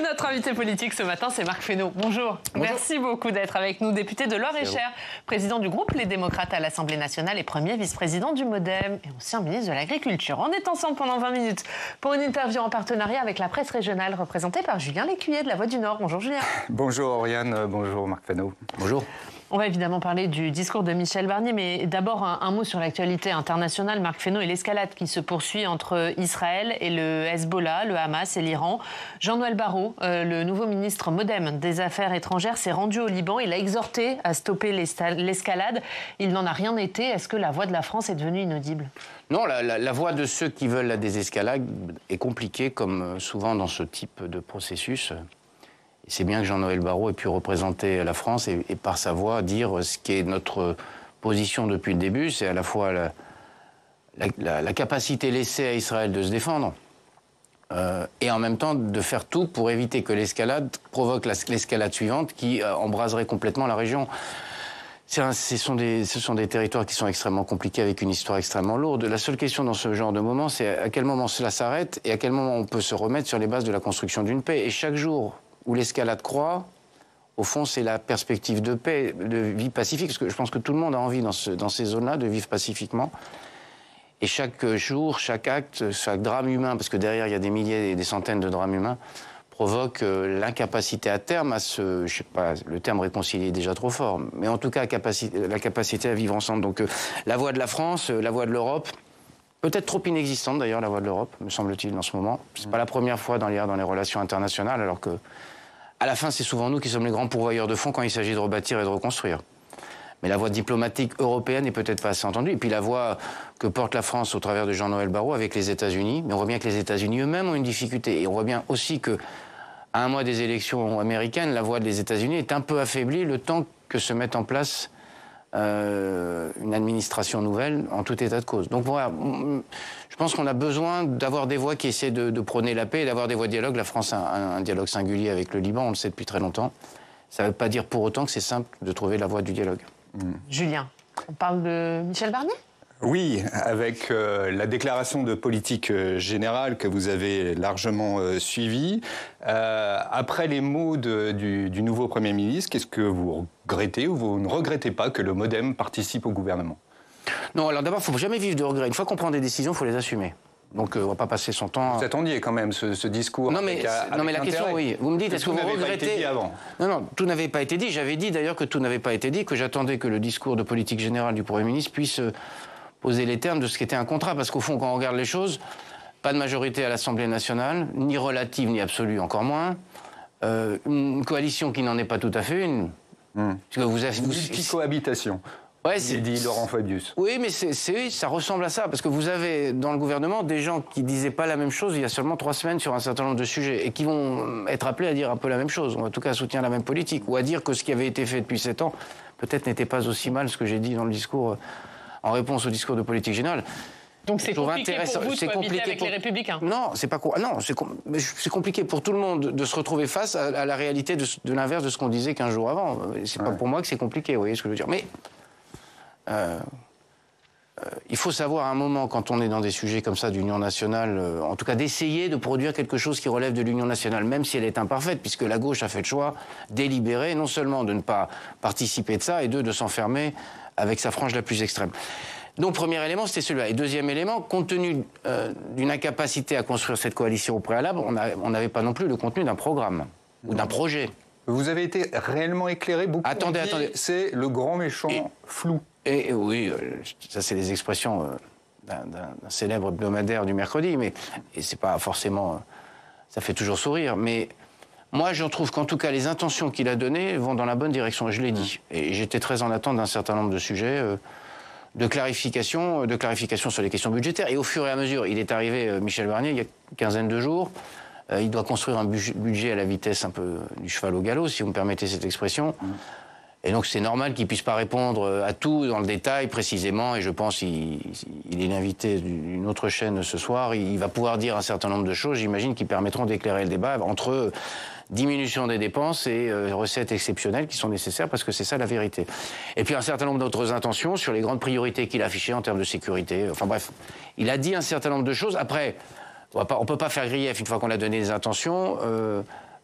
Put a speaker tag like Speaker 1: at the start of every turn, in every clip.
Speaker 1: notre invité politique ce matin, c'est Marc Fesneau. Bonjour. Merci beaucoup d'être avec nous, député de Loir-et-Cher, président du groupe Les Démocrates à l'Assemblée nationale et premier vice-président du MoDem et ancien ministre de l'Agriculture. On est ensemble pendant 20 minutes pour une interview en partenariat avec la presse régionale représentée par Julien Lécuyer de La Voix du Nord. Bonjour Julien.
Speaker 2: Bonjour Oriane, bonjour Marc Fesneau. Bonjour.
Speaker 1: On va évidemment parler du discours de Michel Barnier, mais d'abord un mot sur l'actualité internationale, Marc Fesneau, et l'escalade qui se poursuit entre Israël et le Hezbollah, le Hamas et l'Iran. Jean-Noël Barrot, le nouveau ministre MoDem des Affaires étrangères, s'est rendu au Liban. Il a exhorté à stopper l'escalade. Il n'en a rien été. Est-ce que la voix de la France est devenue inaudible ?
Speaker 2: Non, la voix de ceux qui veulent la désescalade est compliquée, comme souvent dans ce type de processus. C'est bien que Jean-Noël Barrot ait pu représenter la France et par sa voix dire ce qui est notre position depuis le début. C'est à la fois la capacité laissée à Israël de se défendre et en même temps de faire tout pour éviter que l'escalade provoque l'escalade suivante qui embraserait complètement la région. Ce sont des territoires qui sont extrêmement compliqués avec une histoire extrêmement lourde. La seule question dans ce genre de moment, c'est à quel moment cela s'arrête et à quel moment on peut se remettre sur les bases de la construction d'une paix. Et chaque jour où l'escalade croît, au fond, c'est la perspective de paix, de vie pacifique, parce que je pense que tout le monde a envie dans ces zones-là de vivre pacifiquement. Et chaque jour, chaque acte, chaque drame humain, parce que derrière il y a des milliers et des centaines de drames humains, provoque l'incapacité à terme à je sais pas, le terme réconcilier est déjà trop fort, mais en tout cas la capacité à vivre ensemble. Donc la voix de la France, la voix de l'Europe, peut-être trop inexistante d'ailleurs, la voix de l'Europe, me semble-t-il, en ce moment. C'est pas la première fois dans les relations internationales, alors que, à la fin, c'est souvent nous qui sommes les grands pourvoyeurs de fonds quand il s'agit de rebâtir et de reconstruire. Mais la voix diplomatique européenne n'est peut-être pas assez entendue. Et puis la voix que porte la France au travers de Jean-Noël Barrot avec les États-Unis, mais on voit bien que les États-Unis eux-mêmes ont une difficulté. Et on voit bien aussi que, à un mois des élections américaines, la voix des États-Unis est un peu affaiblie le temps que se mette en place une administration nouvelle en tout état de cause. Donc voilà, je pense qu'on a besoin d'avoir des voix qui essaient de prôner la paix et d'avoir des voix de dialogue. La France a un dialogue singulier avec le Liban, on le sait depuis très longtemps. Ça ne veut pas dire pour autant que c'est simple de trouver la voie du dialogue.
Speaker 1: Julien, on parle de Michel Barnier ?
Speaker 3: Oui, avec la déclaration de politique générale que vous avez largement suivie. Après les mots du nouveau Premier ministre, qu'est-ce que vous regrettez ou vous ne regrettez pas que le MoDem participe au gouvernement ?
Speaker 2: Non, alors d'abord, il ne faut jamais vivre de regrets. Une fois qu'on prend des décisions, il faut les assumer. Donc on ne va pas passer son temps...
Speaker 3: Vous attendiez quand même ce discours.
Speaker 2: Non mais la question, oui. Vous me dites, est-ce que vous regrettez...
Speaker 3: Pas été dit avant.
Speaker 2: Non, tout n'avait pas été dit. J'avais dit d'ailleurs que tout n'avait pas été dit, que j'attendais que le discours de politique générale du Premier ministre puisse poser les termes de ce qu'était un contrat. Parce qu'au fond, quand on regarde les choses, pas de majorité à l'Assemblée nationale, ni relative ni absolue, encore moins. Une coalition qui n'en est pas tout à fait une.
Speaker 3: Multicohabitation.
Speaker 2: Ouais,
Speaker 3: c'est dit Laurent Fabius.
Speaker 2: Oui, mais ça ressemble à ça, parce que vous avez dans le gouvernement des gens qui disaient pas la même chose il y a seulement 3 semaines sur un certain nombre de sujets, et qui vont être appelés à dire un peu la même chose, ou en tout cas à soutenir la même politique, ou à dire que ce qui avait été fait depuis 7 ans, peut-être n'était pas aussi mal ce que j'ai dit dans le discours, en réponse au discours de politique générale.
Speaker 1: Donc c'est compliqué pour vous de cohabiter avec les Républicains ?
Speaker 2: Non, c'est compliqué pour tout le monde de se retrouver face à la réalité de l'inverse de ce qu'on disait 15 jours avant. C'est pas pour moi que c'est compliqué, vous voyez ce que je veux dire. Mais il faut savoir à un moment, quand on est dans des sujets comme ça d'union nationale, en tout cas d'essayer de produire quelque chose qui relève de l'union nationale, même si elle est imparfaite, puisque la gauche a fait le choix délibéré, non seulement de ne pas participer de ça, et de s'enfermer avec sa frange la plus extrême. Donc premier élément, c'était celui-là. Et deuxième élément, compte tenu d'une incapacité à construire cette coalition au préalable, on n'avait pas non plus le contenu d'un programme ou d'un projet.
Speaker 3: Vous avez été réellement éclairé, beaucoup.
Speaker 2: Attendez.
Speaker 3: C'est le grand méchant flou.
Speaker 2: Et oui, ça c'est les expressions d'un célèbre hebdomadaire du mercredi, mais c'est pas forcément... ça fait toujours sourire, mais moi je trouve qu'en tout cas les intentions qu'il a données vont dans la bonne direction, je l'ai dit. Et j'étais très en attente d'un certain nombre de sujets, de clarification sur les questions budgétaires. Et au fur et à mesure, il est arrivé, Michel Barnier, il y a une quinzaine de jours, il doit construire un budget à la vitesse un peu du cheval au galop, si vous me permettez cette expression. Et donc c'est normal qu'il ne puisse pas répondre à tout dans le détail précisément, et je pense qu'il est l'invité d'une autre chaîne ce soir, il va pouvoir dire un certain nombre de choses, j'imagine, qui permettront d'éclairer le débat entre diminution des dépenses et recettes exceptionnelles qui sont nécessaires, parce que c'est ça la vérité. Et puis un certain nombre d'autres intentions sur les grandes priorités qu'il a affichées en termes de sécurité. Enfin bref, il a dit un certain nombre de choses. Après, on ne peut pas faire grief une fois qu'on a donné des intentions.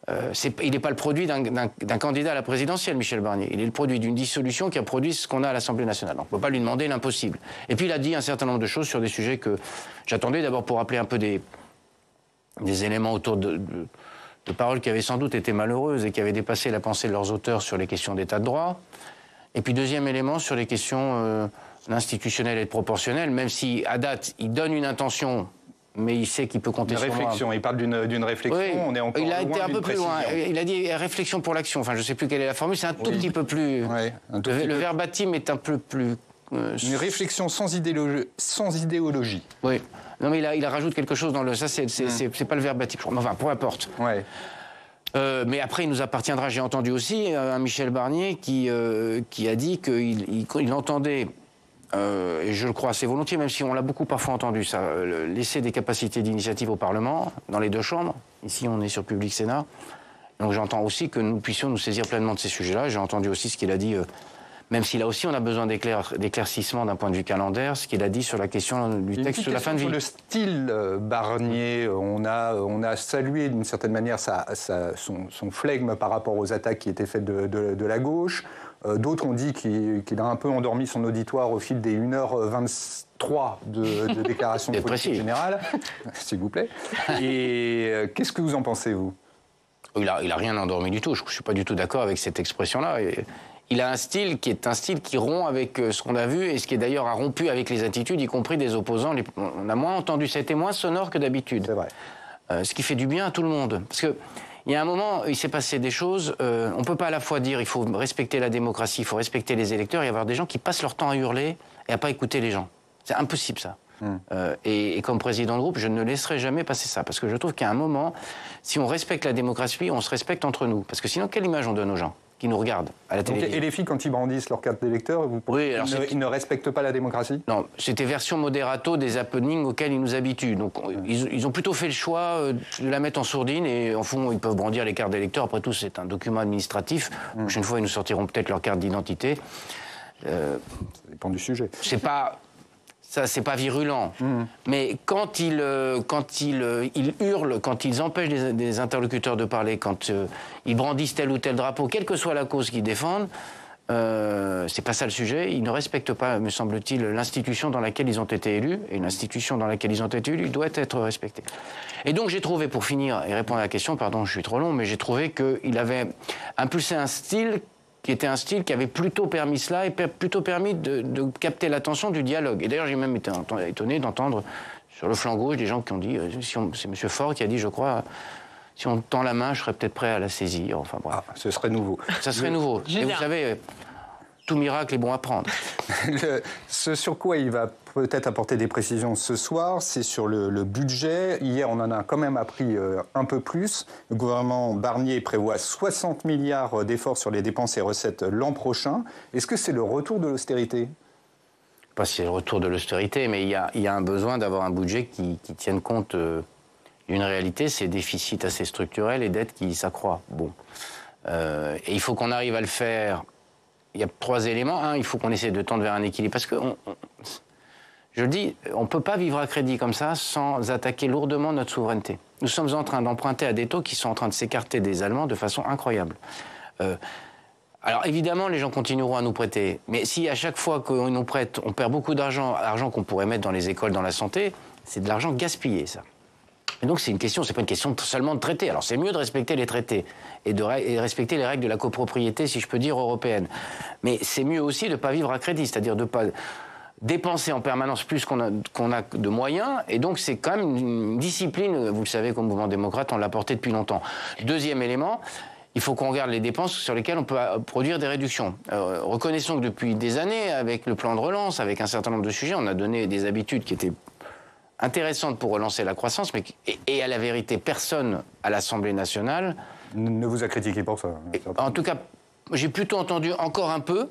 Speaker 2: il n'est pas le produit d'un candidat à la présidentielle, Michel Barnier. Il est le produit d'une dissolution qui a produit ce qu'on a à l'Assemblée nationale. Donc on ne peut pas lui demander l'impossible. Et puis il a dit un certain nombre de choses sur des sujets que j'attendais d'abord pour rappeler un peu des éléments autour de paroles qui avaient sans doute été malheureuses et qui avaient dépassé la pensée de leurs auteurs sur les questions d'état de droit. Et puis deuxième élément sur les questions institutionnelles et proportionnelles, même si à date il donne une intention, mais il sait qu'il peut compter sur moi.
Speaker 3: Une réflexion, il parle d'une réflexion,
Speaker 2: oui,
Speaker 3: on est encore loin.
Speaker 2: Il a été un peu plus loin, il a dit réflexion pour l'action, enfin je ne sais plus quelle est la formule, c'est un tout petit peu plus...
Speaker 3: Ouais,
Speaker 2: le verbatim est un peu plus...
Speaker 3: Une réflexion sans idéologie.
Speaker 2: Oui. Non, mais il rajoute quelque chose dans le... Ça, c'est pas le verbatim, enfin, peu importe.
Speaker 3: Ouais.
Speaker 2: Mais après, il nous appartiendra, j'ai entendu aussi un Michel Barnier qui a dit qu'il entendait, et je le crois assez volontiers, même si on l'a beaucoup parfois entendu, ça, laisser des capacités d'initiative au Parlement, dans les deux chambres. Ici, on est sur Public Sénat. Donc j'entends aussi que nous puissions nous saisir pleinement de ces sujets-là. J'ai entendu aussi ce qu'il a dit... même si là aussi on a besoin d'éclaircissement d'un point de vue calendaire, ce qu'il a dit sur la question du texte sur la fin de vie.
Speaker 3: Sur le style Barnier, on a salué d'une certaine manière son flegme par rapport aux attaques qui étaient faites de la gauche. D'autres ont dit qu'il a un peu endormi son auditoire au fil des 1h23 de déclaration de politique générale, s'il vous plaît. Et qu'est-ce que vous en pensez, vous ?
Speaker 2: Il a rien endormi du tout. Je ne suis pas du tout d'accord avec cette expression-là. Il a un style qui est un style qui rompt avec ce qu'on a vu et ce qui est d'ailleurs a rompu avec les attitudes, y compris des opposants. On a moins entendu, ça a été moins sonore que d'habitude.
Speaker 3: C'est vrai.
Speaker 2: Ce qui fait du bien à tout le monde. Parce que il y a un moment, il s'est passé des choses. On ne peut pas à la fois dire il faut respecter la démocratie, il faut respecter les électeurs et avoir des gens qui passent leur temps à hurler et à pas écouter les gens. C'est impossible ça. Et comme président de groupe, je ne laisserai jamais passer ça. Parce que je trouve qu'à un moment, si on respecte la démocratie, on se respecte entre nous. Parce que sinon, quelle image on donne aux gens qui nous regardent à la télévision?
Speaker 3: Et les filles, quand ils brandissent leur carte d'électeur, ils ne respectent pas la démocratie?
Speaker 2: Non, c'était version moderato des happenings auxquels ils nous habituent. Donc ils ont plutôt fait le choix de la mettre en sourdine et en fond, ils peuvent brandir les cartes d'électeurs. Après tout, c'est un document administratif. La prochaine fois, ils nous sortiront peut-être leur carte d'identité.
Speaker 3: Ça dépend du sujet.
Speaker 2: Ça, c'est pas virulent. Mais quand ils hurlent, quand ils empêchent des interlocuteurs de parler, quand ils brandissent tel ou tel drapeau, quelle que soit la cause qu'ils défendent, c'est pas ça le sujet. Ils ne respectent pas, me semble-t-il, l'institution dans laquelle ils ont été élus. Et l'institution dans laquelle ils ont été élus doit être respectée. Et donc j'ai trouvé, pour finir et répondre à la question, pardon, je suis trop long, mais j'ai trouvé qu'il avait impulsé un style qui était un style qui avait plutôt permis cela et plutôt permis de capter l'attention du dialogue. Et d'ailleurs, j'ai même été étonné d'entendre sur le flanc gauche des gens qui ont dit, c'est M. Faure qui a dit, je crois, si on tend la main, je serais peut-être prêt à la saisir. Enfin bref.
Speaker 3: Ah, ce serait nouveau.
Speaker 2: Ça serait nouveau. Et vous savez, tout miracle est bon à prendre.
Speaker 3: Ce sur quoi il va peut-être apporter des précisions ce soir, c'est sur le budget. Hier, on en a quand même appris un peu plus. Le gouvernement Barnier prévoit 60 milliards d'efforts sur les dépenses et recettes l'an prochain. Est-ce que c'est le retour de l'austérité ?
Speaker 2: Pas si c'est le retour de l'austérité, mais il y a un besoin d'avoir un budget qui tienne compte d'une réalité, c'est déficit assez structurel et dette qui s'accroît. Bon. Et il faut qu'on arrive à le faire. Il y a 3 éléments. Un, il faut qu'on essaie de tendre vers un équilibre. Parce que, je le dis, on ne peut pas vivre à crédit comme ça sans attaquer lourdement notre souveraineté. Nous sommes en train d'emprunter à des taux qui sont en train de s'écarter des Allemands de façon incroyable. Alors évidemment, les gens continueront à nous prêter. Mais si à chaque fois qu'on nous prête, on perd beaucoup d'argent qu'on pourrait mettre dans les écoles, dans la santé, c'est de l'argent gaspillé, ça. Et donc c'est pas une question seulement de traité. Alors c'est mieux de respecter les traités et de respecter les règles de la copropriété, si je peux dire, européenne. Mais c'est mieux aussi de ne pas vivre à crédit, c'est-à-dire de ne pas dépenser en permanence plus qu'on a de moyens. Et donc c'est quand même une discipline, vous le savez, comme mouvement démocrate, on l'a porté depuis longtemps. Deuxième élément, il faut qu'on regarde les dépenses sur lesquelles on peut produire des réductions. Reconnaissons que depuis des années, avec le plan de relance, avec un certain nombre de sujets, on a donné des habitudes qui étaient intéressante pour relancer la croissance, mais et à la vérité, personne à l'Assemblée nationale
Speaker 3: ne vous a critiqué pour ça.
Speaker 2: En tout cas, j'ai plutôt entendu encore un peu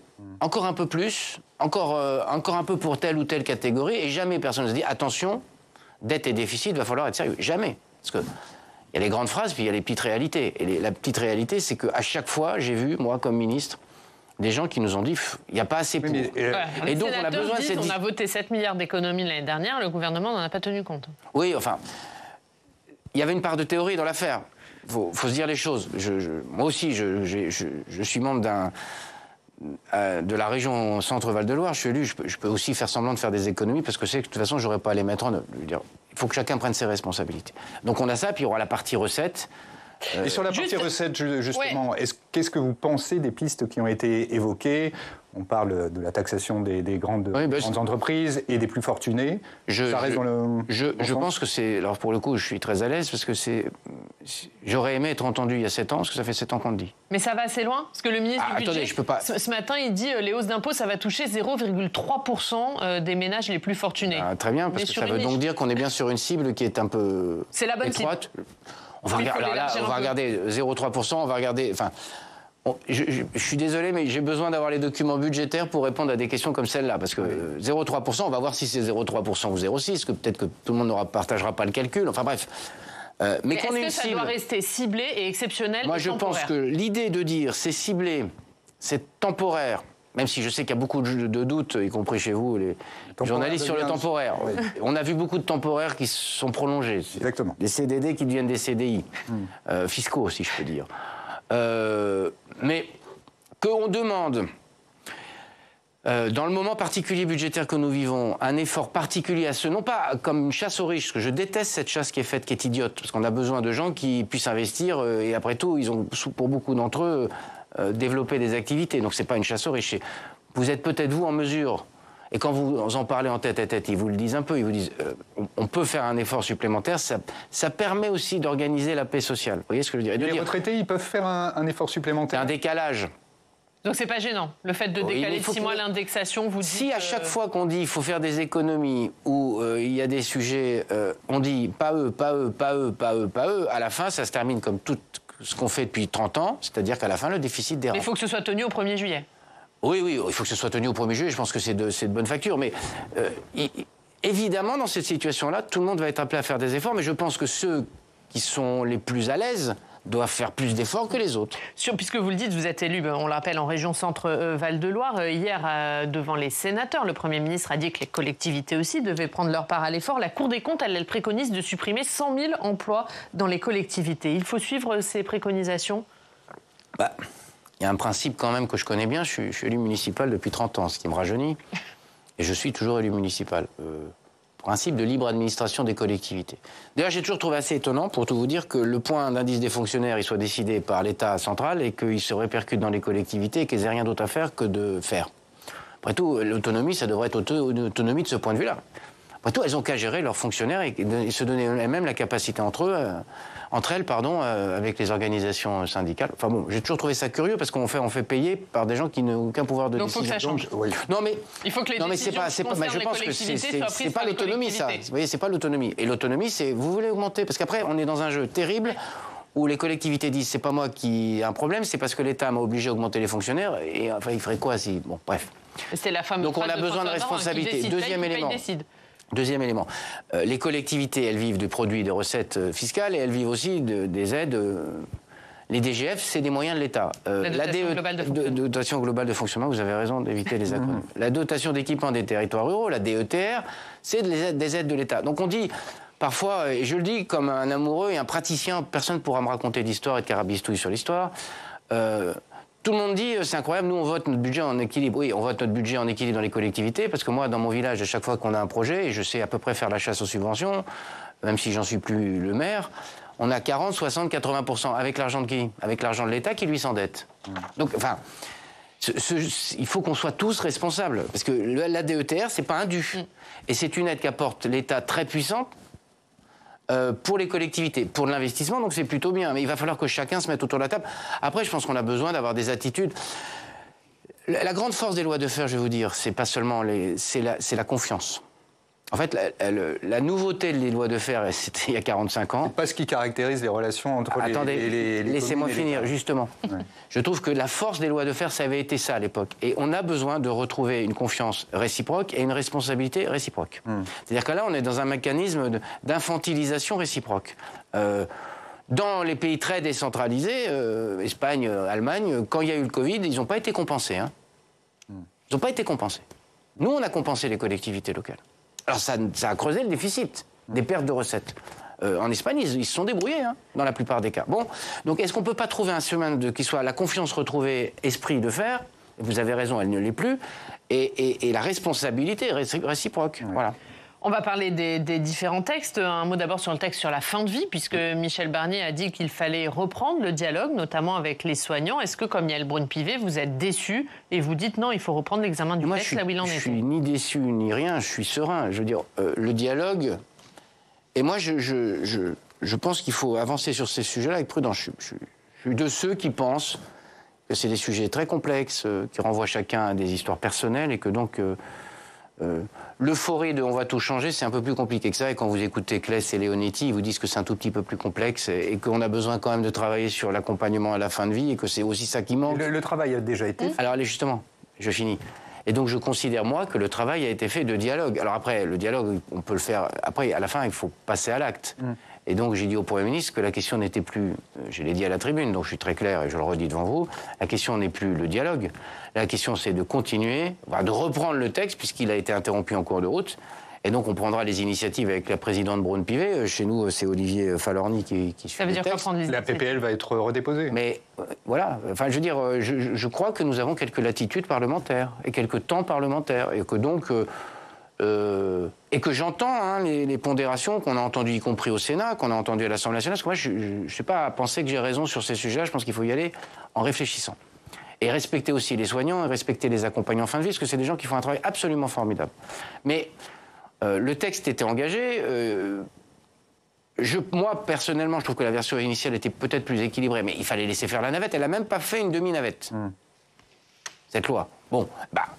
Speaker 2: plus, encore un peu pour telle ou telle catégorie, et jamais personne ne se dit attention, dette et déficit, va falloir être sérieux. Jamais. Parce que il y a les grandes phrases, puis il y a les petites réalités. Et la petite réalité, c'est qu'à chaque fois, j'ai vu, moi, comme ministre, des gens qui nous ont dit il n'y a pas assez pour.
Speaker 1: Et donc on a besoin de cette... On a voté 7 milliards d'économies l'année dernière, le gouvernement n'en a pas tenu compte.
Speaker 2: Oui, enfin, il y avait une part de théorie dans l'affaire. faut se dire les choses. Moi aussi, je suis membre de la région Centre-Val de Loire. Je suis élu. Je peux aussi faire semblant de faire des économies parce que c'est que de toute façon, j'aurais pas à les mettre en œuvre. Il faut que chacun prenne ses responsabilités. Donc on a ça, puis il y aura la partie recette.
Speaker 3: Et sur la partie recette, justement, qu'est-ce que vous pensez des pistes qui ont été évoquées? On parle de la taxation des grandes entreprises et des plus fortunés. Ça reste dans le...
Speaker 2: Je pense que c'est... Alors pour le coup, je suis très à l'aise parce que j'aurais aimé être entendu il y a 7 ans, parce que ça fait 7 ans qu'on le dit.
Speaker 1: Mais ça va assez loin? Parce que le ministre du Budget,
Speaker 2: attendez, je peux pas...
Speaker 1: ce matin, il dit les hausses d'impôts, ça va toucher 0,3% des ménages les plus fortunés.
Speaker 2: Très bien, parce que ça veut donc dire qu'on est bien sur une cible qui est un peu
Speaker 1: c'est la bonne
Speaker 2: étroite.
Speaker 1: Cible.
Speaker 2: On va regarder 0,3%, on va regarder... Enfin, je suis désolé, mais j'ai besoin d'avoir les documents budgétaires pour répondre à des questions comme celle-là. Parce que 0,3%, on va voir si c'est 0,3% ou 0,6%, que peut-être que tout le monde ne partagera pas le calcul. Enfin bref.
Speaker 1: Mais est-ce que ça doit rester ciblé et exceptionnel?
Speaker 2: Moi, je pense que l'idée de dire c'est ciblé, c'est temporaire, même si je sais qu'il y a beaucoup de doutes, y compris chez vous, les journalistes, sur le temporaire. Oui. On a vu beaucoup de temporaires qui se sont prolongés.
Speaker 3: Exactement.
Speaker 2: Des CDD qui deviennent des CDI, fiscaux, si je peux dire. Mais qu'on demande, dans le moment particulier budgétaire que nous vivons, un effort particulier à ce, non pas comme une chasse aux riches, parce que je déteste cette chasse qui est faite, qui est idiote, parce qu'on a besoin de gens qui puissent investir, et après tout, ils ont, pour beaucoup d'entre eux, développé des activités. Donc c'est pas une chasse aux riches. Vous êtes peut-être, vous, en mesure, et quand vous en parlez en tête à tête, ils vous le disent un peu, ils vous disent on peut faire un effort supplémentaire, ça permet aussi d'organiser la paix sociale. Vous voyez ce que je veux dire?
Speaker 3: Les retraités, ils peuvent faire un effort supplémentaire?
Speaker 2: Un décalage.
Speaker 1: Donc c'est pas gênant, le fait de décaler de 6 mois l'indexation, vous dites...
Speaker 2: Si à chaque fois qu'on dit il faut faire des économies ou il y a des sujets, on dit pas eux, pas eux, pas eux, pas eux, pas eux, à la fin ça se termine comme tout ce qu'on fait depuis 30 ans, c'est-à-dire qu'à la fin le déficit dérape.
Speaker 1: Mais il faut que ce soit tenu au 1er juillet.
Speaker 2: Oui, il faut que ce soit tenu au 1er juillet, je pense que c'est de bonne facture. Mais évidemment, dans cette situation-là, tout le monde va être appelé à faire des efforts, mais je pense que ceux qui sont les plus à l'aise doivent faire plus d'efforts que les autres.
Speaker 1: Puisque vous le dites, vous êtes élu, on le rappelle, en région Centre-Val de Loire. Hier, devant les sénateurs, le Premier ministre a dit que les collectivités aussi devaient prendre leur part à l'effort. La Cour des comptes, elle préconise de supprimer 100 000 emplois dans les collectivités. Il faut suivre ces préconisations?
Speaker 2: Il y a un principe quand même que je connais bien, je suis élu municipal depuis 30 ans, ce qui me rajeunit, et je suis toujours élu municipal. Principe de libre administration des collectivités. D'ailleurs, j'ai toujours trouvé assez étonnant, pour tout vous dire, que le point d'indice des fonctionnaires il soit décidé par l'État central et qu'il se répercute dans les collectivités et qu'ils n'aient rien d'autre à faire que de faire. Après tout, l'autonomie, ça devrait être une autonomie de ce point de vue-là. Après tout, elles n'ont qu'à gérer leurs fonctionnaires et se donner elles-mêmes la capacité entre elles, avec les organisations syndicales. Enfin bon, j'ai toujours trouvé ça curieux parce qu'on fait payer par des gens qui n'ont aucun pouvoir de décision.
Speaker 1: Donc il faut que ça change.
Speaker 2: Oui. Non mais
Speaker 1: il faut que les décisions
Speaker 2: je pense que c'est pas l'autonomie ça. Vous voyez, c'est pas l'autonomie. Et l'autonomie, c'est vous voulez augmenter parce qu'après on est dans un jeu terrible où les collectivités disent c'est pas moi qui ai un problème, c'est parce que l'État m'a obligé à augmenter les fonctionnaires et enfin il ferait quoi si bon bref.
Speaker 1: C'est la fameuse
Speaker 2: donc on a besoin de responsabilité. Deuxième élément, les collectivités, elles vivent du produit des recettes fiscales et elles vivent aussi des aides. Les DGF, c'est des moyens de l'État.
Speaker 1: La
Speaker 2: dotation globale de fonctionnement, vous avez raison d'éviter les acronymes. La dotation d'équipement des territoires ruraux, la DETR, c'est des aides de l'État. Donc on dit parfois, et je le dis comme un amoureux et un praticien, personne ne pourra me raconter d'histoire et de carabistouille sur l'histoire. Tout le monde dit, c'est incroyable, nous on vote notre budget en équilibre. Oui, on vote notre budget en équilibre dans les collectivités, parce que moi, dans mon village, à chaque fois qu'on a un projet, et je sais à peu près faire la chasse aux subventions, même si j'en suis plus le maire, on a 40, 60, 80%. Avec l'argent de qui? Avec l'argent de l'État qui lui s'endette. Donc, enfin, il faut qu'on soit tous responsables, parce que la DETR, c'est pas un dû. Et c'est une aide qu'apporte l'État très puissante, pour les collectivités, pour l'investissement, donc c'est plutôt bien. Mais il va falloir que chacun se mette autour de la table. Après, je pense qu'on a besoin d'avoir des attitudes. La grande force des lois de fer, je vais vous dire, c'est pas seulement c'est la confiance. En fait, la nouveauté des lois de fer, c'était il y a 45 ans.
Speaker 3: C'est pas ce qui caractérise les relations entre les
Speaker 2: laissez-moi finir, justement.
Speaker 3: Ouais.
Speaker 2: Je trouve que la force des lois de fer, ça avait été ça à l'époque. Et on a besoin de retrouver une confiance réciproque et une responsabilité réciproque. C'est-à-dire que là, on est dans un mécanisme d'infantilisation réciproque. Dans les pays très décentralisés, Espagne, Allemagne, quand il y a eu le Covid, ils n'ont pas été compensés. Hein. Ils n'ont pas été compensés. Nous, on a compensé les collectivités locales. Alors ça a creusé le déficit, des pertes de recettes. En Espagne, ils se sont débrouillés, hein, dans la plupart des cas. Bon, donc est-ce qu'on ne peut pas trouver un chemin qui soit la confiance retrouvée, esprit de fer? Vous avez raison, elle ne l'est plus. Et la responsabilité réciproque. Ouais. Voilà.
Speaker 1: On va parler des différents textes. Un mot d'abord sur le texte sur la fin de vie, puisque Michel Barnier a dit qu'il fallait reprendre le dialogue, notamment avec les soignants. Est-ce que, comme Yael Braun-Pivet, vous êtes déçu et vous dites non, il faut reprendre l'examen du texte là où il en est?
Speaker 2: Je suis ni déçu ni rien, je suis serein. Je veux dire, le dialogue... Et moi, je pense qu'il faut avancer sur ces sujets-là avec prudence. Je suis de ceux qui pensent que c'est des sujets très complexes, qui renvoient chacun à des histoires personnelles et que donc l'euphorie de on va tout changer, c'est un peu plus compliqué que ça. Et quand vous écoutez Claes et Leonetti, ils vous disent que c'est un tout petit peu plus complexe et qu'on a besoin quand même de travailler sur l'accompagnement à la fin de vie et que c'est aussi ça qui manque.
Speaker 3: Le travail a déjà été fait.
Speaker 2: Alors allez, justement, je finis. Et donc je considère, moi, que le travail a été fait de dialogue. Alors après, le dialogue, on peut le faire... Après, à la fin, il faut passer à l'acte. Et donc j'ai dit au Premier ministre que la question n'était plus... Je l'ai dit à la tribune, donc je suis très clair et je le redis devant vous. La question n'est plus le dialogue. La question, c'est de continuer, de reprendre le texte, puisqu'il a été interrompu en cours de route. Et donc on prendra les initiatives avec la présidente Braun-Pivet. Chez nous, c'est Olivier Falorni qui suit.
Speaker 1: Ça veut dire quoi prendre les initiatives ?
Speaker 3: La PPL va être redéposée.
Speaker 2: Mais voilà, enfin je veux dire, je crois que nous avons quelques latitudes parlementaires et quelques temps parlementaires. Et que donc... et que j'entends les pondérations qu'on a entendues, y compris au Sénat, qu'on a entendues à l'Assemblée nationale. Parce que moi, je ne sais pas penser que j'ai raison sur ces sujets-là. Je pense qu'il faut y aller en réfléchissant. Et respecter aussi les soignants et respecter les accompagnants en fin de vie, parce que c'est des gens qui font un travail absolument formidable. Mais le texte était engagé. Moi, personnellement, je trouve que la version initiale était peut-être plus équilibrée, mais il fallait laisser faire la navette. Elle n'a même pas fait une demi-navette, cette loi. Bon,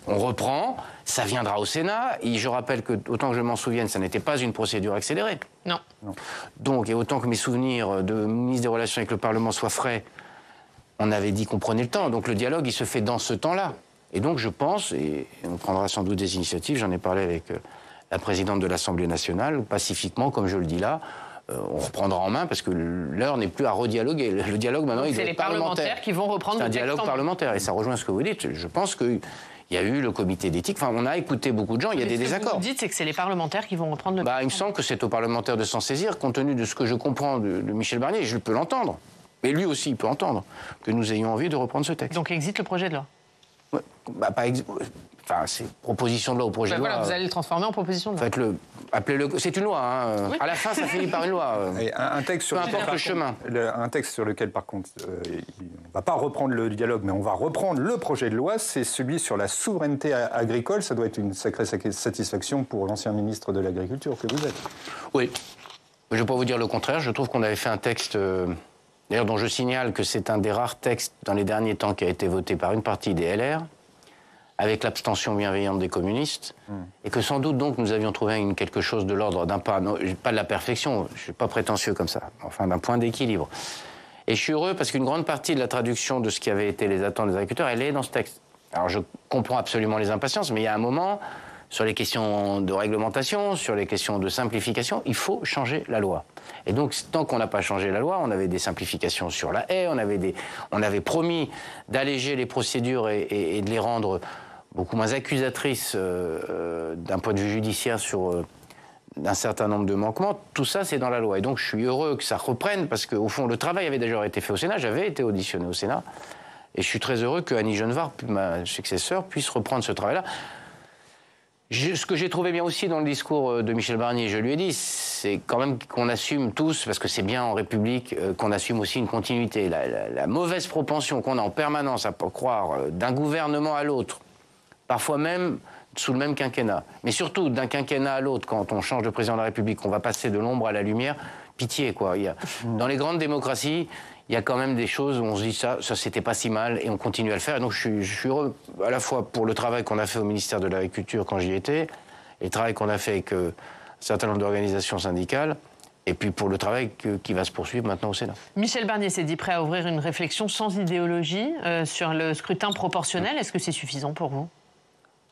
Speaker 2: on reprend, ça viendra au Sénat. Et je rappelle que, autant que je m'en souvienne, ça n'était pas une procédure accélérée.
Speaker 1: Non.
Speaker 2: Donc, et autant que mes souvenirs de ministre des Relations avec le Parlement soient frais, on avait dit qu'on prenait le temps. Donc le dialogue, il se fait dans ce temps-là. Et donc je pense, et on prendra sans doute des initiatives, j'en ai parlé avec la présidente de l'Assemblée nationale, pacifiquement, comme je le dis là, on reprendra en main parce que l'heure n'est plus à redialoguer. Le dialogue maintenant, il doit être parlementaire.
Speaker 1: C'est les parlementaires qui vont reprendre le texte.
Speaker 2: C'est un dialogue parlementaire et ça rejoint ce que vous dites. Je pense qu'il y a eu le comité d'éthique. Enfin, on a écouté beaucoup de gens. Il y a des désaccords.
Speaker 1: Ce que vous dites, c'est que c'est les parlementaires qui vont reprendre le texte.
Speaker 2: Il me semble que c'est aux parlementaires de s'en saisir, compte tenu de ce que je comprends de Michel Barnier. Je peux l'entendre. Mais lui aussi, il peut entendre que nous ayons envie de reprendre ce texte.
Speaker 1: Donc existe le projet de loi.
Speaker 2: Ouais, c'est proposition de loi au projet de loi.
Speaker 1: Voilà, vous allez le transformer en proposition de loi.
Speaker 2: Appelez-le. C'est une loi. Hein. Oui. À la fin, ça finit par une loi.
Speaker 3: Et un texte sur
Speaker 2: le chemin.
Speaker 3: Un texte sur lequel, par contre, on ne va pas reprendre le dialogue, mais on va reprendre le projet de loi. C'est celui sur la souveraineté agricole. Ça doit être une sacrée satisfaction pour l'ancien ministre de l'Agriculture que vous êtes.
Speaker 2: Oui. Je ne vais pas vous dire le contraire. Je trouve qu'on avait fait un texte... D'ailleurs, dont je signale que c'est un des rares textes dans les derniers temps qui a été voté par une partie des LR, avec l'abstention bienveillante des communistes, et que sans doute donc nous avions trouvé quelque chose de l'ordre d'un pas de la perfection, je ne suis pas prétentieux comme ça, enfin d'un point d'équilibre. Et je suis heureux parce qu'une grande partie de la traduction de ce qui avait été les attentes des agriculteurs, elle est dans ce texte. Alors je comprends absolument les impatiences, mais il y a un moment, sur les questions de réglementation, sur les questions de simplification, il faut changer la loi. Et donc, tant qu'on n'a pas changé la loi, on avait des simplifications sur la haie, on avait promis d'alléger les procédures et de les rendre beaucoup moins accusatrices d'un point de vue judiciaire sur un certain nombre de manquements. Tout ça, c'est dans la loi. Et donc, je suis heureux que ça reprenne, parce qu'au fond, le travail avait déjà été fait au Sénat, j'avais été auditionné au Sénat, et je suis très heureux que Annie Genevard, ma successeur, puisse reprendre ce travail-là. Ce que j'ai trouvé bien aussi dans le discours de Michel Barnier, je lui ai dit, c'est quand même qu'on assume tous, parce que c'est bien en République, qu'on assume aussi une continuité. La mauvaise propension qu'on a en permanence à croire d'un gouvernement à l'autre, parfois même sous le même quinquennat, mais surtout d'un quinquennat à l'autre, quand on change de président de la République, on va passer de l'ombre à la lumière, pitié quoi. Dans les grandes démocraties, il y a quand même des choses où on se dit ça c'était pas si mal et on continue à le faire. Et donc je suis heureux à la fois pour le travail qu'on a fait au ministère de l'Agriculture quand j'y étais, et le travail qu'on a fait avec un certain nombre d'organisations syndicales, et puis pour le travail qui va se poursuivre maintenant au Sénat.
Speaker 1: Michel Barnier s'est dit prêt à ouvrir une réflexion sans idéologie sur le scrutin proportionnel. Est-ce que c'est suffisant pour vous ?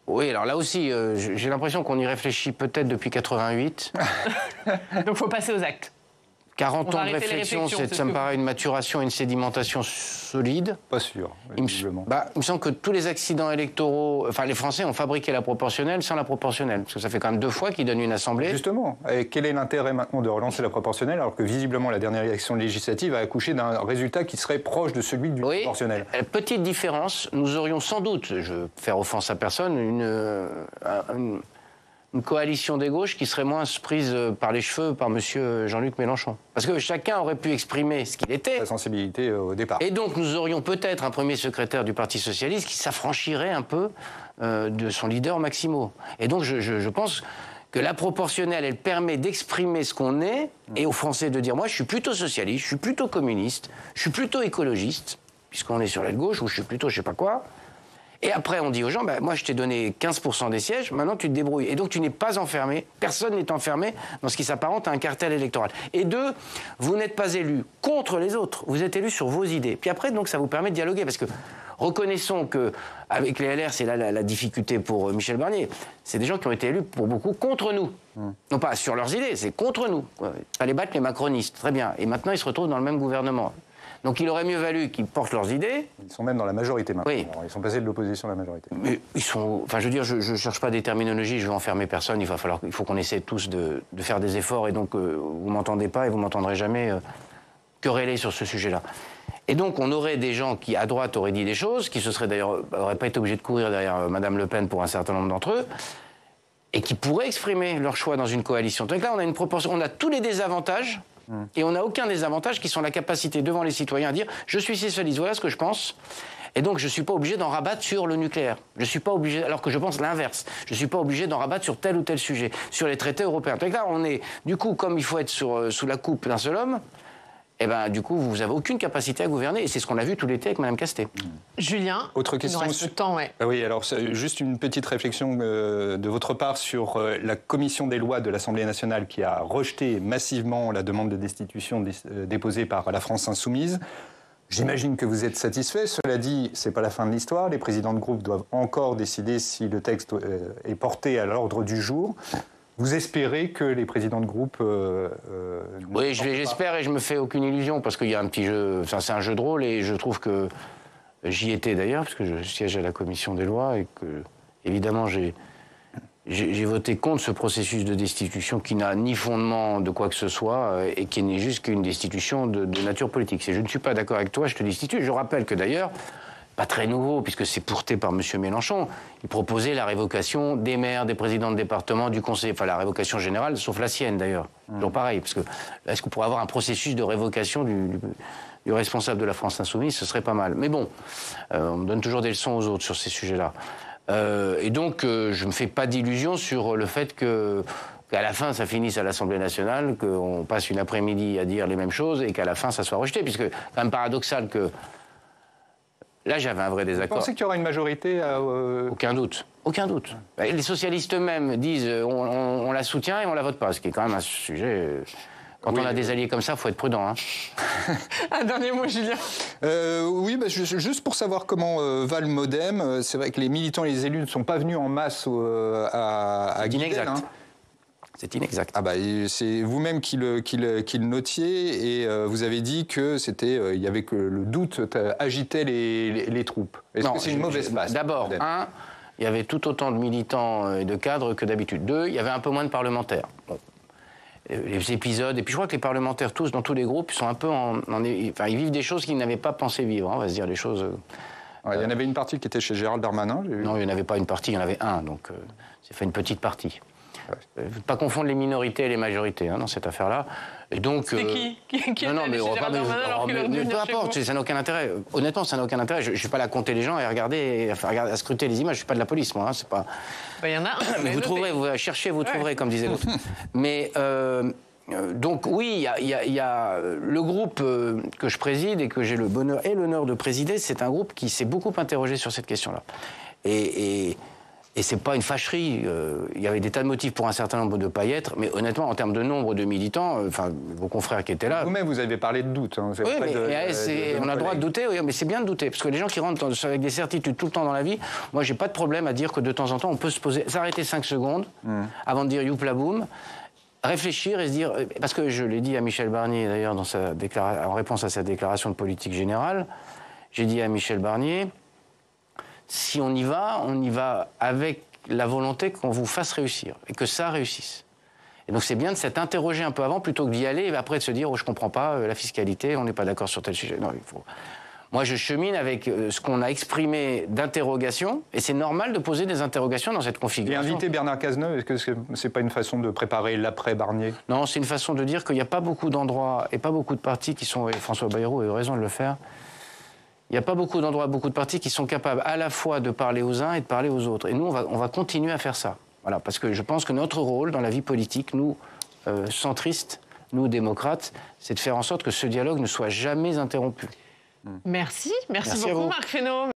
Speaker 2: Oui, alors là aussi, j'ai l'impression qu'on y réfléchit peut-être depuis 88.
Speaker 1: Donc il faut passer aux actes.
Speaker 2: 40 ans de réflexion, ça me paraît une maturation, une sédimentation solide.
Speaker 3: Pas sûr,
Speaker 2: visiblement. Il me semble que tous les accidents électoraux... Enfin, les Français ont fabriqué la proportionnelle sans la proportionnelle. Parce que ça fait quand même 2 fois qu'ils donnent une assemblée.
Speaker 3: Justement. Et quel est l'intérêt maintenant de relancer la proportionnelle alors que visiblement la dernière élection législative a accouché d'un résultat qui serait proche de celui du proportionnel?
Speaker 2: Petite différence, nous aurions sans doute, je veux faire offense à personne, une coalition des gauches qui serait moins prise par les cheveux par M. Jean-Luc Mélenchon. Parce que chacun aurait pu exprimer ce qu'il était.
Speaker 3: Sa sensibilité au départ.
Speaker 2: Et donc nous aurions peut-être un premier secrétaire du Parti socialiste qui s'affranchirait un peu de son leader Maximo. Et donc je pense que la proportionnelle, elle permet d'exprimer ce qu'on est et aux Français de dire, moi je suis plutôt socialiste, je suis plutôt communiste, je suis plutôt écologiste, puisqu'on est sur l'aile gauche, ou je suis plutôt je sais pas quoi. Et après, on dit aux gens, moi, je t'ai donné 15% des sièges, maintenant, tu te débrouilles. Et donc, tu n'es pas enfermé, personne n'est enfermé dans ce qui s'apparente à un cartel électoral. Et 2, vous n'êtes pas élu contre les autres, vous êtes élu sur vos idées. Puis après, donc, ça vous permet de dialoguer, parce que reconnaissons qu'avec les LR, c'est là la difficulté pour Michel Barnier, c'est des gens qui ont été élus pour beaucoup contre nous. Non pas sur leurs idées, c'est contre nous. Il fallait battre les macronistes, très bien. Et maintenant, ils se retrouvent dans le même gouvernement. Donc il aurait mieux valu qu'ils portent leurs idées.
Speaker 3: Ils sont même dans la majorité maintenant.
Speaker 2: Oui.
Speaker 3: Alors, ils sont passés de l'opposition à la majorité.
Speaker 2: Mais ils sont... Enfin, je veux dire, je ne cherche pas des terminologies, je veux enfermer personne. Il faut qu'on essaie tous de faire des efforts. Et donc, vous ne m'entendez pas et vous ne m'entendrez jamais quereller sur ce sujet-là. Et donc, on aurait des gens qui, à droite, auraient dit des choses, qui n'auraient pas été obligés de courir derrière Mme Le Pen pour un certain nombre d'entre eux, et qui pourraient exprimer leur choix dans une coalition. Donc là, on a une proportion, on a tous les désavantages. Et on n'a aucun désavantage qui sont la capacité devant les citoyens à dire « je suis socialiste, voilà ce que je pense ». Et donc je ne suis pas obligé d'en rabattre sur le nucléaire. Je ne suis pas obligé, alors que je pense l'inverse. Je ne suis pas obligé d'en rabattre sur tel ou tel sujet, sur les traités européens. Donc là, on est, du coup, comme il faut être sous la coupe d'un seul homme, et ben du coup, vous n'avez aucune capacité à gouverner. Et c'est ce qu'on a vu tout l'été avec Mme Castet.
Speaker 1: Julien,
Speaker 3: autre question.
Speaker 1: Il nous reste le temps, ouais.
Speaker 3: Oui, alors juste une petite réflexion de votre part sur la commission des lois de l'Assemblée nationale qui a rejeté massivement la demande de destitution déposée par la France insoumise. J'imagine que vous êtes satisfait. Cela dit, ce n'est pas la fin de l'histoire. Les présidents de groupe doivent encore décider si le texte est porté à l'ordre du jour. Vous espérez que les présidents de groupe...
Speaker 2: oui, j'espère et je me fais aucune illusion parce qu'il y a un petit jeu... Enfin, c'est un jeu de rôle et je trouve que... J'y étais d'ailleurs parce que je siège à la commission des lois et que, évidemment, j'ai voté contre ce processus de destitution qui n'a ni fondement de quoi que ce soit et qui n'est juste qu'une destitution de nature politique. Si je ne suis pas d'accord avec toi, je te destitue. Je rappelle que d'ailleurs... pas très nouveau, puisque c'est porté par M. Mélenchon. Il proposait la révocation des maires, des présidents de département, du conseil, enfin la révocation générale, sauf la sienne d'ailleurs. Toujours pareil, parce que est-ce qu'on pourrait avoir un processus de révocation du responsable de la France insoumise? Ce serait pas mal. Mais bon, on me donne toujours des leçons aux autres sur ces sujets-là. Et donc, je ne me fais pas d'illusions sur le fait qu'à la fin, ça finisse à l'Assemblée nationale, qu'on passe une après-midi à dire les mêmes choses et qu'à la fin, ça soit rejeté, puisque c'est quand même paradoxal que là, j'avais un vrai désaccord.
Speaker 3: Vous pensez qu'il y aura une majorité
Speaker 2: Aucun doute. Aucun doute. Les socialistes eux-mêmes disent on la soutient et on la vote pas, ce qui est quand même un sujet... Quand on a des alliés comme ça, il faut être prudent. Hein.
Speaker 1: Un dernier mot, Julien.
Speaker 3: Oui, juste pour savoir comment va le MoDem, c'est vrai que les militants et les élus ne sont pas venus en masse à Guilain. Hein.
Speaker 2: C'est inexact.
Speaker 3: Ah c'est vous-même qui le notiez et vous avez dit que il y avait que le doute agitait les troupes. Est-ce que c'est une mauvaise passe?
Speaker 2: D'abord, il y avait tout autant de militants et de cadres que d'habitude. 2, il y avait un peu moins de parlementaires. Bon. Les épisodes, et puis je crois que les parlementaires tous, dans tous les groupes, sont un peu ils vivent des choses qu'ils n'avaient pas pensé vivre, hein, on va se dire les choses...
Speaker 3: il y en avait une partie qui était chez Gérald Darmanin.
Speaker 2: Non, il n'y en avait pas une partie, il y en avait un, donc c'est fait une petite partie. Il ne faut pas confondre les minorités et les majorités dans cette affaire-là. Et donc,
Speaker 1: c'est qui
Speaker 2: non, mais on va pas... Peu importe, ça n'a aucun intérêt. Honnêtement, ça n'a aucun intérêt. Je ne suis pas là à compter les gens et à scruter les images. Je ne suis pas de la police, moi. C'est pas...
Speaker 1: Il y en a un.
Speaker 2: Mais vous trouverez, vous cherchez, vous trouverez, comme disait l'autre. Mais... donc oui, il y a le groupe que je préside et que j'ai le bonheur et l'honneur de présider, c'est un groupe qui s'est beaucoup interrogé sur cette question-là. Et c'est pas une fâcherie. Il y avait des tas de motifs pour un certain nombre de ne pas y être, mais honnêtement, en termes de nombre de militants, vos confrères qui étaient là...
Speaker 3: Vous-même, vous avez parlé de doute. Hein,
Speaker 2: oui, mais on a le droit de douter, oui, mais c'est bien de douter, parce que les gens qui rentrent avec des certitudes tout le temps dans la vie, moi, j'ai pas de problème à dire que de temps en temps, on peut s'arrêter 5 secondes avant de dire youp la boum, réfléchir et se dire, parce que je l'ai dit à Michel Barnier d'ailleurs en réponse à sa déclaration de politique générale, j'ai dit à Michel Barnier, si on y va avec la volonté qu'on vous fasse réussir et que ça réussisse. Et donc c'est bien de s'être interrogé un peu avant plutôt que d'y aller et après de se dire, oh je comprends pas la fiscalité, on n'est pas d'accord sur tel sujet. Non, il faut... Moi, je chemine avec ce qu'on a exprimé d'interrogation, et c'est normal de poser des interrogations dans cette configuration.
Speaker 3: Et inviter Bernard Cazeneuve, est-ce que c'est pas une façon de préparer l'après-Barnier?
Speaker 2: Non, c'est une façon de dire qu'il n'y a pas beaucoup d'endroits et pas beaucoup de partis qui sont, et François Bayrou a eu raison de le faire, il n'y a pas beaucoup d'endroits, beaucoup de partis qui sont capables à la fois de parler aux uns et de parler aux autres. Et nous, on va continuer à faire ça. Voilà, parce que je pense que notre rôle dans la vie politique, nous, centristes, nous, démocrates, c'est de faire en sorte que ce dialogue ne soit jamais interrompu.
Speaker 1: Merci beaucoup Marc Fesneau.